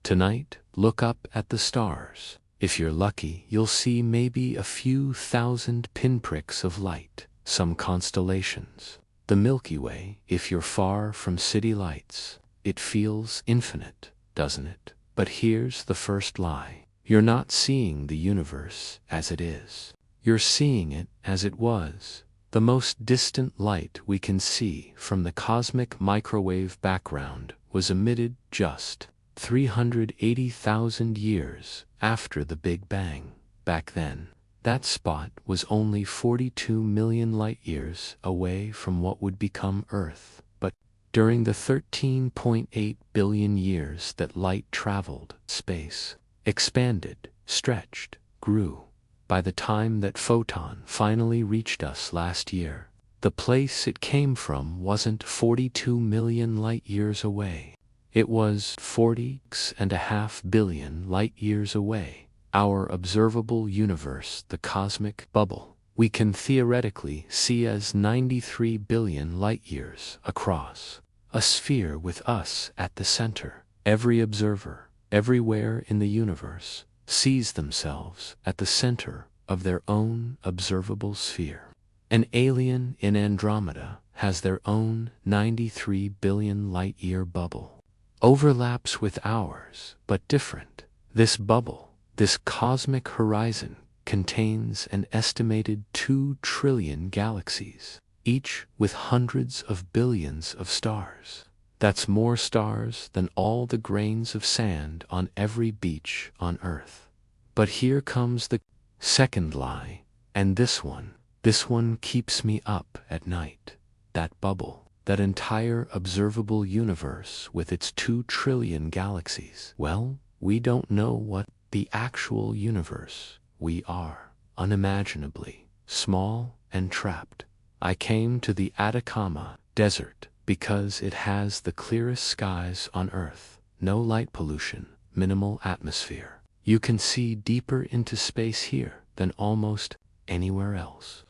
Tonight, look up at the stars. If you're lucky, you'll see maybe a few thousand pinpricks of light, some constellations. The Milky Way, if you're far from city lights, it feels infinite, doesn't it? But here's the first lie. You're not seeing the universe as it is. You're seeing it as it was. The most distant light we can see from the cosmic microwave background was emitted just 380,000 years after the Big Bang. Back then, that spot was only 42 million light-years away from what would become Earth. But during the 13.8 billion years that light traveled, space expanded, stretched, grew. By the time that photon finally reached us last year, the place it came from wasn't 42 million light-years away. It was 40.5 billion light-years away. Our observable universe, the cosmic bubble, we can theoretically see as 93 billion light-years across. A sphere with us at the center. Every observer, everywhere in the universe, sees themselves at the center of their own observable sphere. An alien in Andromeda has their own 93 billion light-year bubble. Overlaps with ours, but different. This bubble, this cosmic horizon, contains an estimated 2 trillion galaxies, each with hundreds of billions of stars. That's more stars than all the grains of sand on every beach on Earth. But here comes the second lie, and this one keeps me up at night. That bubble, that entire observable universe with its 2 trillion galaxies. Well, we don't know what the actual universe. We are unimaginably small and trapped. I came to the Atacama Desert because it has the clearest skies on Earth, no light pollution, minimal atmosphere. You can see deeper into space here than almost anywhere else.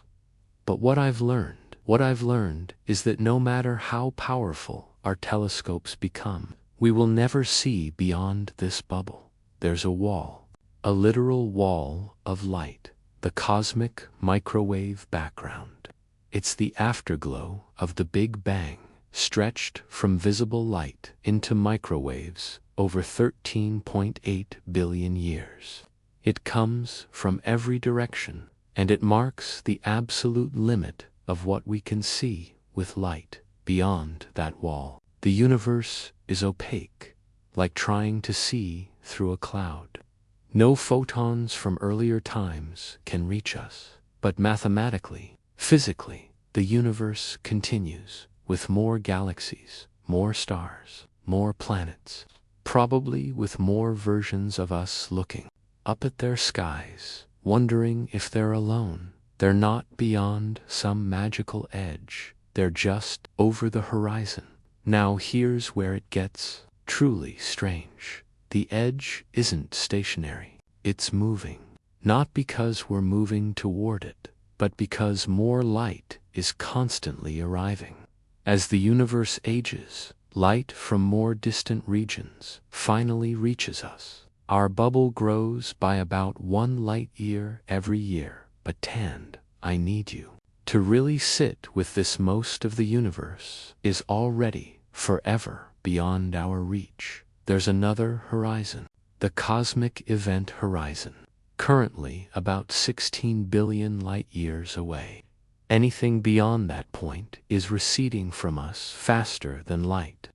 But what I've learned is that no matter how powerful our telescopes become, we will never see beyond this bubble. There's a wall, a literal wall of light, the cosmic microwave background. It's the afterglow of the Big Bang, stretched from visible light into microwaves over 13.8 billion years. It comes from every direction, and it marks the absolute limit of what we can see with light. Beyond that wall, the universe is opaque, like trying to see through a cloud. No photons from earlier times can reach us, but mathematically, physically, the universe continues, with more galaxies, more stars, more planets, probably with more versions of us looking up at their skies, wondering if they're alone. They're not beyond some magical edge, they're just over the horizon. Now here's where it gets truly strange. The edge isn't stationary, it's moving. Not because we're moving toward it, but because more light is constantly arriving. As the universe ages, light from more distant regions finally reaches us. Our bubble grows by about 1 light-year every year, but Tand, I need you. To really sit with this, most of the universe is already forever beyond our reach. There's another horizon, the cosmic event horizon, currently about 16 billion light-years away. Anything beyond that point is receding from us faster than light.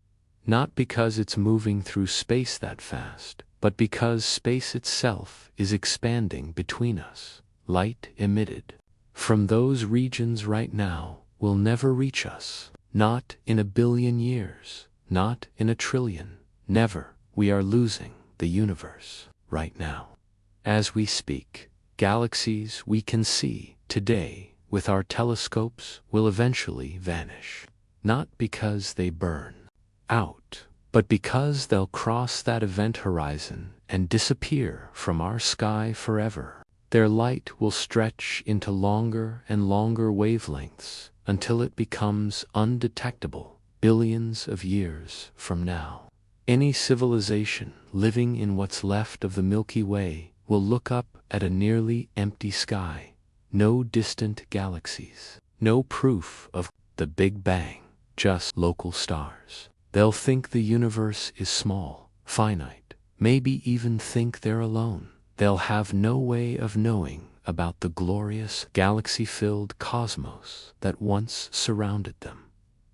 Not because it's moving through space that fast, but because space itself is expanding between us. Light emitted from those regions right now will never reach us. Not in 1 billion years, not in 1 trillion, never. We are losing the universe right now. As we speak, galaxies we can see today with our telescopes will eventually vanish. Not because they burn out, but because they'll cross that event horizon and disappear from our sky forever. Their light will stretch into longer and longer wavelengths until it becomes undetectable billions of years from now. Any civilization living in what's left of the Milky Way will look up at a nearly empty sky. No distant galaxies. No proof of the Big Bang. Just local stars. They'll think the universe is small, finite, maybe even think they're alone. They'll have no way of knowing about the glorious galaxy-filled cosmos that once surrounded them.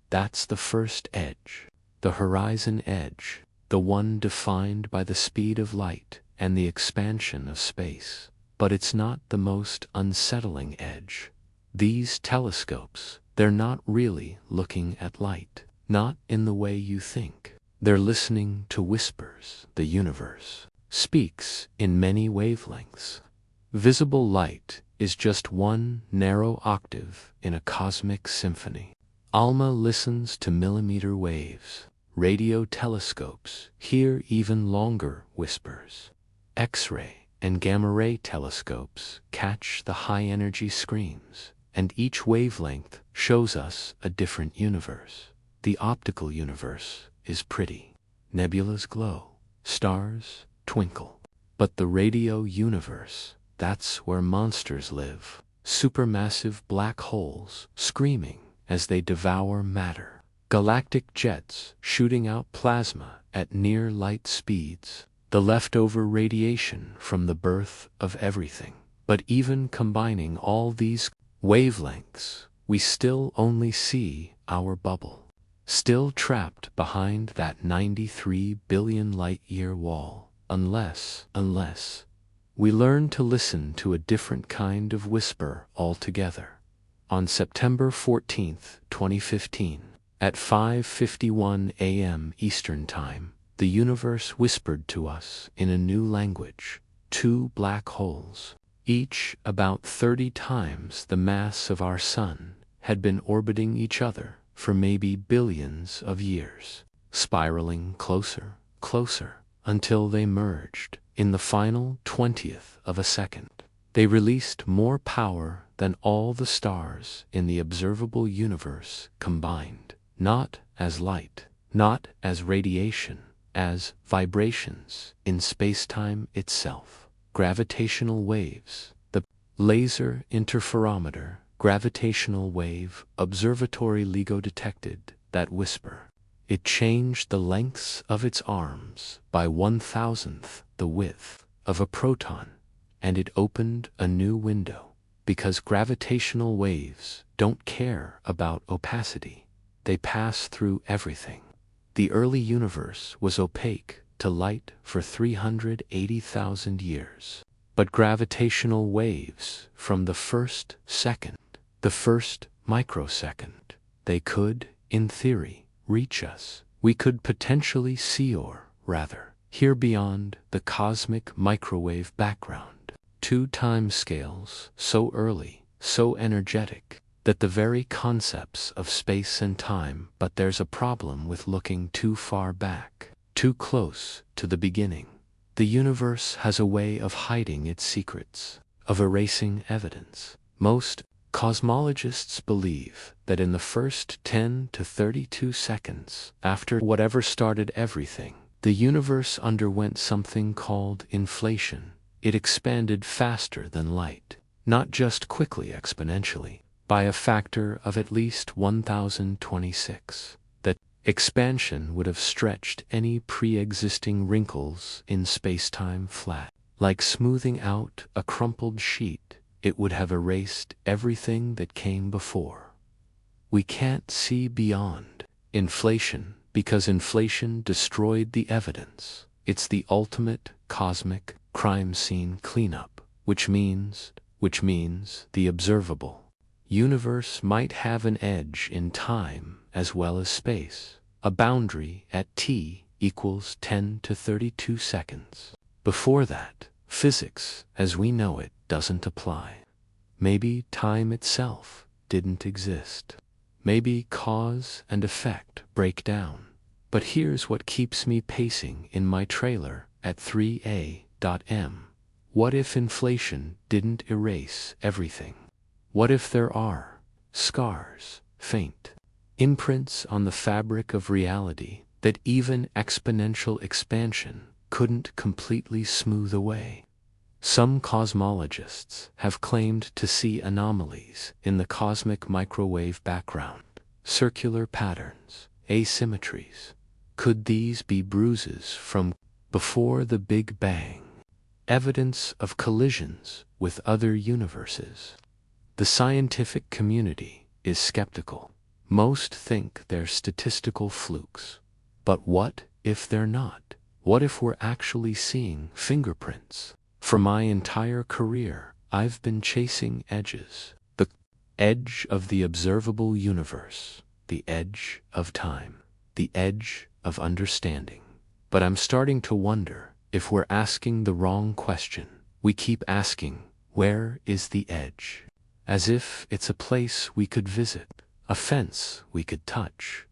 That's the first edge. The horizon edge. The one defined by the speed of light and the expansion of space. But it's not the most unsettling edge. These telescopes, they're not really looking at light. Not in the way you think. They're listening to whispers. The universe speaks in many wavelengths. Visible light is just one narrow octave in a cosmic symphony. ALMA listens to millimeter waves. Radio telescopes hear even longer whispers. X-ray and gamma-ray telescopes catch the high-energy screams, and each wavelength shows us a different universe. The optical universe is pretty. Nebulas glow, stars twinkle. But the radio universe, that's where monsters live. Supermassive black holes screaming as they devour matter. Galactic jets shooting out plasma at near light speeds. The leftover radiation from the birth of everything. But even combining all these wavelengths, we still only see our bubble. Still trapped behind that 93 billion light-year wall. Unless we learn to listen to a different kind of whisper altogether. On September 14, 2015, at 5:51 a.m. Eastern Time, the universe whispered to us in a new language. 2 black holes, each about 30 times the mass of our sun, had been orbiting each other for maybe billions of years, spiraling closer, until they merged in the final 20th of a second. They released more power than all the stars in the observable universe combined, not as light, not as radiation, as vibrations in spacetime itself. Gravitational waves, the laser interferometer gravitational wave observatory LIGO detected that whisper. It changed the lengths of its arms by 1,000th the width of a proton, and it opened a new window, because gravitational waves don't care about opacity. They pass through everything. The early universe was opaque to light for 380,000 years. But gravitational waves from the first second, the first microsecond, they could, in theory, reach us. We could potentially see, or rather, hear beyond the cosmic microwave background. 2 timescales so early, so energetic, that the very concepts of space and time. But there's a problem with looking too far back, too close to the beginning. The universe has a way of hiding its secrets, of erasing evidence. Most cosmologists believe that in the first 10 to 32 seconds after whatever started everything, the universe underwent something called inflation. It expanded faster than light, not just quickly, exponentially, by a factor of at least 1026. That expansion would have stretched any pre-existing wrinkles in spacetime flat. Like smoothing out a crumpled sheet, it would have erased everything that came before. We can't see beyond inflation because inflation destroyed the evidence. It's the ultimate cosmic crime scene cleanup, which means the observable universe might have an edge in time as well as space, a boundary at t equals 10 to 32 seconds. Before that, physics as we know it doesn't apply. Maybe time itself didn't exist. Maybe cause and effect break down. But here's what keeps me pacing in my trailer at 3A.m. What if inflation didn't erase everything? What if there are scars, faint imprints on the fabric of reality that even exponential expansion couldn't completely smooth away. Some cosmologists have claimed to see anomalies in the cosmic microwave background, circular patterns, asymmetries. Could these be bruises from before the Big Bang? Evidence of collisions with other universes? The scientific community is skeptical. Most think they're statistical flukes. But what if they're not? What if we're actually seeing fingerprints? For my entire career, I've been chasing edges. The edge of the observable universe, the edge of time, the edge of understanding. But I'm starting to wonder if we're asking the wrong question. We keep asking, where is the edge? As if it's a place we could visit, a fence we could touch.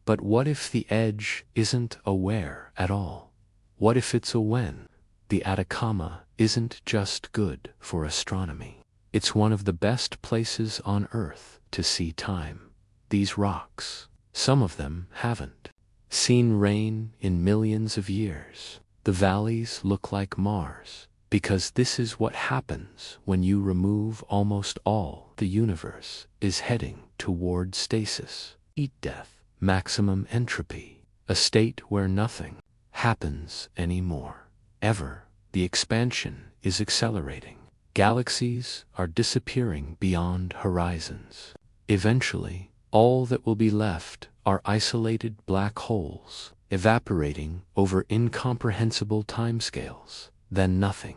But what if the edge isn't a where at all? What if it's a when? The Atacama isn't just good for astronomy. It's one of the best places on Earth to see time. These rocks, some of them haven't seen rain in millions of years. The valleys look like Mars, because this is what happens when you remove almost all. The universe is heading toward stasis, heat death, maximum entropy, a state where nothing happens anymore. Ever, the expansion is accelerating. Galaxies are disappearing beyond horizons. Eventually, all that will be left are isolated black holes, evaporating over incomprehensible timescales. Then nothing.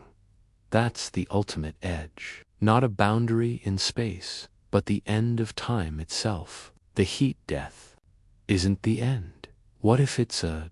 That's the ultimate edge. Not a boundary in space, but the end of time itself. The heat death isn't the end. What if it's a ...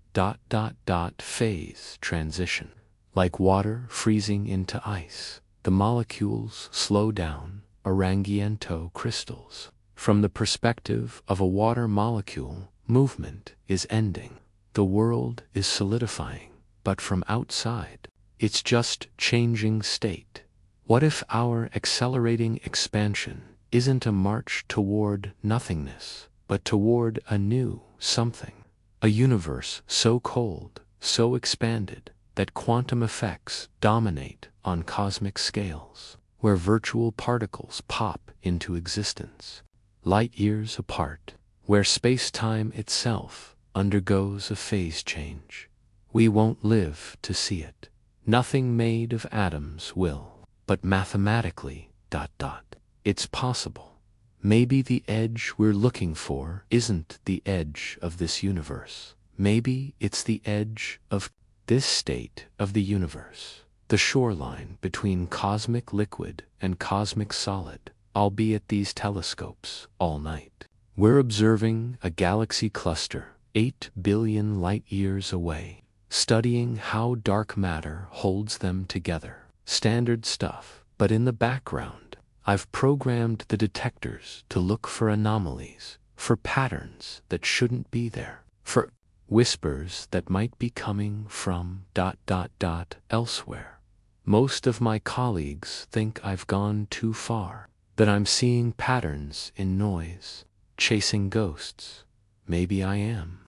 phase transition? Like water freezing into ice, the molecules slow down, Arrangimento crystals. From the perspective of a water molecule, movement is ending. The world is solidifying, but from outside, it's just changing state. What if our accelerating expansion isn't a march toward nothingness, but toward a new something? A universe so cold, so expanded, that quantum effects dominate on cosmic scales, where virtual particles pop into existence, light years apart, where space-time itself undergoes a phase change. We won't live to see it. Nothing made of atoms will. But mathematically, it's possible. Maybe the edge we're looking for isn't the edge of this universe. Maybe it's the edge of this state of the universe, the shoreline between cosmic liquid and cosmic solid. I'll be at these telescopes all night. We're observing a galaxy cluster 8 billion light-years away, studying how dark matter holds them together. Standard stuff, but in the background, I've programmed the detectors to look for anomalies, for patterns that shouldn't be there, for whispers that might be coming from ... elsewhere. Most of my colleagues think I've gone too far, that I'm seeing patterns in noise, chasing ghosts. Maybe I am.